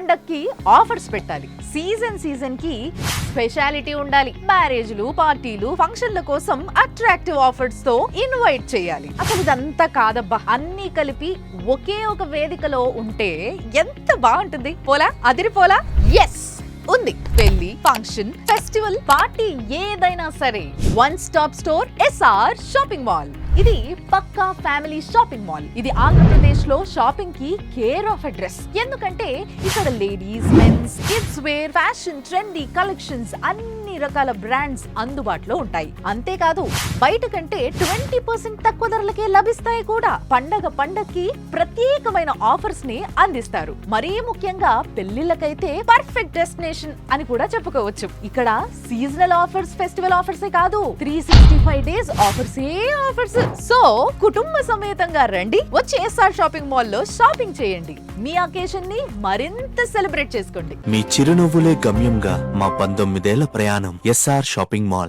పండక్కి ఆఫర్స్ పెట్టాలి, సీజన్ కి స్పెషాలిటీ ఉండాలి, మ్యారేజ్లు, పార్టీలు, ఫంక్షన్ల కోసం అట్రాక్టివ్ ఆఫర్స్ తో ఇన్వైట్ చేయాలి. అసలు ఇదంతా కాదబ్బా, అన్ని కలిపి ఒకే ఒక వేదికలో ఉంటే ఎంత బాగుంటుంది. పోలా, అదిరిపోలా. ఎస్ ఉంది. పెళ్లి, ఫంక్షన్, ఫెస్టివల్, పార్టీ ఏదైనా సరే one stop store SR shopping mall. ఇది పక్కా ఫ్యామిలీ షాపింగ్ మాల్. ఇది ఆంధ్రప్రదేశ్ లో షాపింగ్ కి కేర్ ఆఫ్ అడ్రస్. ఎందుకంటే ఇక్కడ ladies, mens, kids wear, fashion, trendy collections, అన్ని రకాల బ్రాండ్స్ అందుబాటులో ఉంటాయి. అంతేకాదు బయట కంటే 20% తక్కువ ధరలకే లభిస్తాయి కూడా. పండగకి ప్రత్యేకమైన ఆఫర్స్ ని అందిస్తారు. మరీ ముఖ్యంగా పెళ్లిళ్ళకైతే పర్ఫెక్ట్ డెస్టినేషన్ అని కూడా చెప్పుకోవచ్చు. ఇక్కడ సీజనల్ ఆఫర్స్, ఫెస్టివల్ ఆఫర్స్ కాదు, 365 డేస్ ఆఫర్స్. సో కుటుంబ సమేతంగా రండి, వచ్చి ఎస్ఆర్ షాపింగ్ మాల్ లో షాపింగ్ చేయండి. మీ అకేషన్ ని మరింత సెలబ్రేట్ చేసుకోండి. మీ చిరునవ్వులే గమ్యంగా మా 19 ఏళ్ల ప్రయాణం. SR shopping mall.